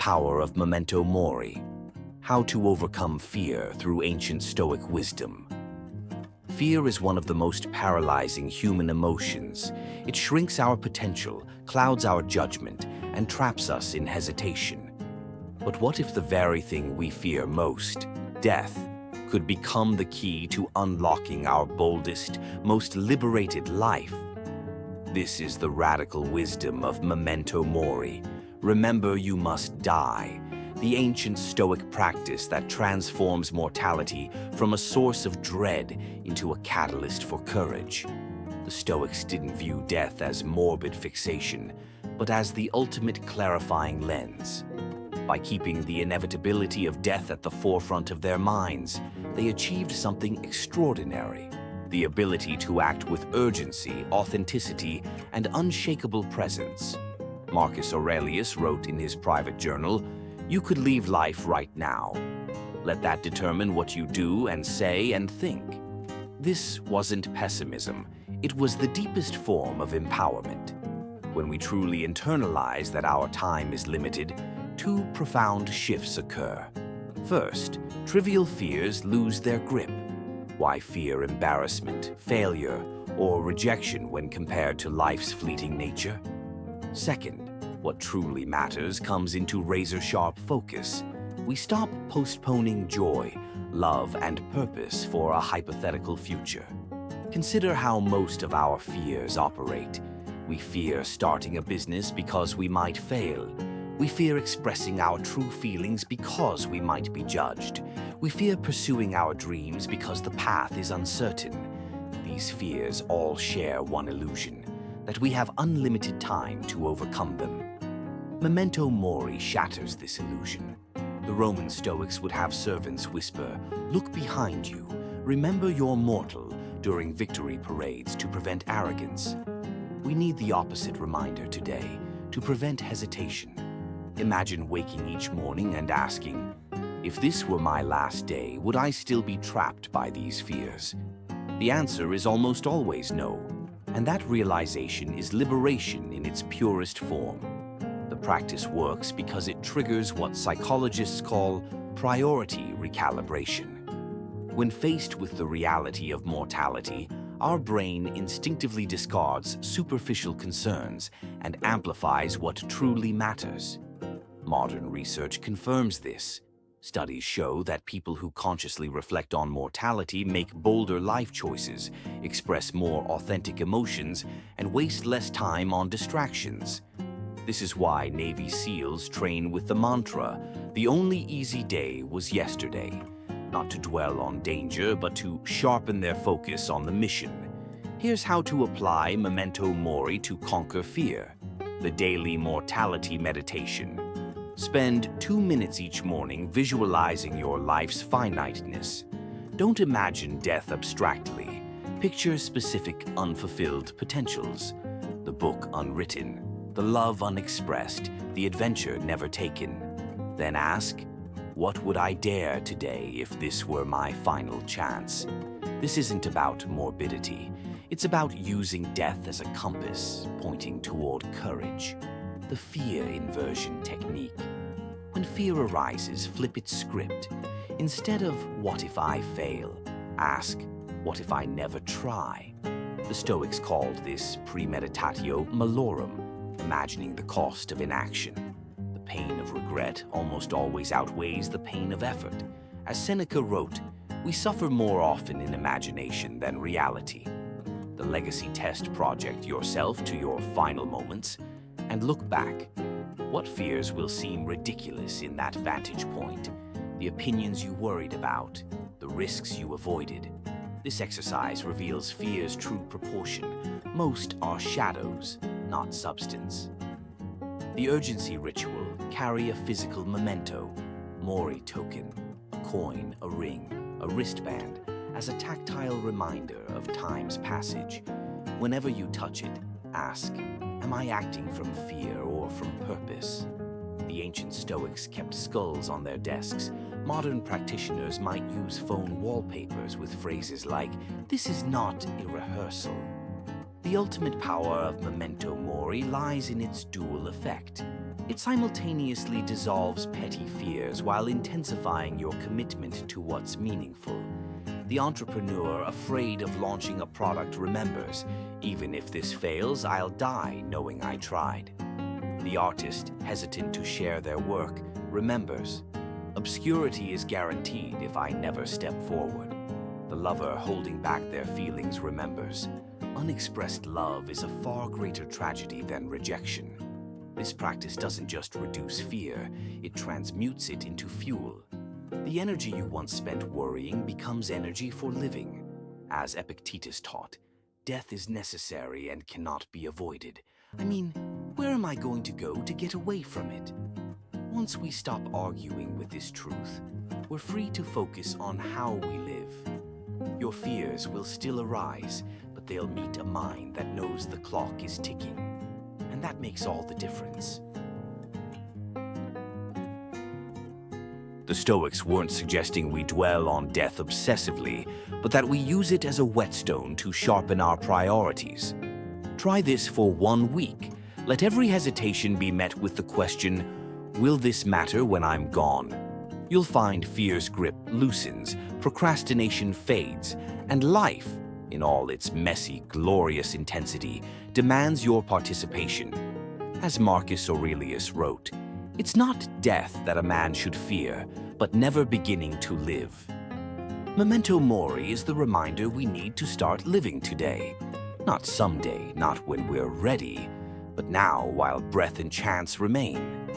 power of Memento Mori. How to overcome fear through ancient Stoic wisdom. Fear is one of the most paralyzing human emotions. It shrinks our potential, clouds our judgment, and traps us in hesitation. But what if the very thing we fear most, death, could become the key to unlocking our boldest, most liberated life? This is the radical wisdom of Memento Mori. Remember you must die, the ancient Stoic practice that transforms mortality from a source of dread into a catalyst for courage. The Stoics didn't view death as morbid fixation, but as the ultimate clarifying lens. By keeping the inevitability of death at the forefront of their minds, they achieved something extraordinary: the ability to act with urgency, authenticity, and unshakable presence. Marcus Aurelius wrote in his private journal, "You could leave life right now. Let that determine what you do and say and think." This wasn't pessimism. It was the deepest form of empowerment. When we truly internalize that our time is limited, two profound shifts occur. First, trivial fears lose their grip. Why fear embarrassment, failure, or rejection when compared to life's fleeting nature? Second, what truly matters comes into razor-sharp focus. We stop postponing joy, love, and purpose for a hypothetical future. Consider how most of our fears operate. We fear starting a business because we might fail. We fear expressing our true feelings because we might be judged. We fear pursuing our dreams because the path is uncertain. These fears all share one illusion: that we have unlimited time to overcome them. Memento Mori shatters this illusion. The Roman Stoics would have servants whisper, "Look behind you, remember you're mortal," during victory parades to prevent arrogance. We need the opposite reminder today, to prevent hesitation. Imagine waking each morning and asking, "If this were my last day, would I still be trapped by these fears?" The answer is almost always no, and that realization is liberation in its purest form. The practice works because it triggers what psychologists call priority recalibration. When faced with the reality of mortality, our brain instinctively discards superficial concerns and amplifies what truly matters. Modern research confirms this. Studies show that people who consciously reflect on mortality make bolder life choices, express more authentic emotions, and waste less time on distractions. This is why Navy SEALs train with the mantra, "The only easy day was yesterday," not to dwell on danger, but to sharpen their focus on the mission. Here's how to apply Memento Mori to conquer fear: the daily mortality meditation. Spend 2 minutes each morning visualizing your life's finiteness. Don't imagine death abstractly. Picture specific unfulfilled potentials: the book unwritten, the love unexpressed, the adventure never taken. Then ask, what would I dare today if this were my final chance? This isn't about morbidity. It's about using death as a compass, pointing toward courage. The fear inversion technique. When fear arises, flip its script. Instead of "what if I fail?" ask, "what if I never try?" The Stoics called this premeditatio malorum, imagining the cost of inaction. The pain of regret almost always outweighs the pain of effort. As Seneca wrote, "We suffer more often in imagination than reality." The legacy test: project yourself to your final moments and look back. What fears will seem ridiculous in that vantage point? The opinions you worried about, the risks you avoided. This exercise reveals fear's true proportion. Most are shadows, not substance. The urgency ritual: carry a physical memento, Mori token, a coin, a ring, a wristband, as a tactile reminder of time's passage. Whenever you touch it, ask, "Am I acting from fear or from purpose?" The ancient Stoics kept skulls on their desks. Modern practitioners might use phone wallpapers with phrases like, "This is not a rehearsal." The ultimate power of Memento Mori lies in its dual effect. It simultaneously dissolves petty fears while intensifying your commitment to what's meaningful. The entrepreneur afraid of launching a product remembers, even if this fails, I'll die knowing I tried. The artist, hesitant to share their work, remembers, obscurity is guaranteed if I never step forward. The lover holding back their feelings remembers, unexpressed love is a far greater tragedy than rejection. This practice doesn't just reduce fear, it transmutes it into fuel. The energy you once spent worrying becomes energy for living. As Epictetus taught, death is necessary and cannot be avoided. I mean, where am I going to go to get away from it? Once we stop arguing with this truth, we're free to focus on how we live. Your fears will still arise, but they'll meet a mind that knows the clock is ticking. And that makes all the difference. The Stoics weren't suggesting we dwell on death obsessively, but that we use it as a whetstone to sharpen our priorities. Try this for 1 week. Let every hesitation be met with the question, will this matter when I'm gone? You'll find fear's grip loosens, procrastination fades, and life, in all its messy, glorious intensity, demands your participation. As Marcus Aurelius wrote, it's not death that a man should fear, but never beginning to live. Memento Mori is the reminder we need to start living today. Not someday, not when we're ready, but now while breath and chance remain.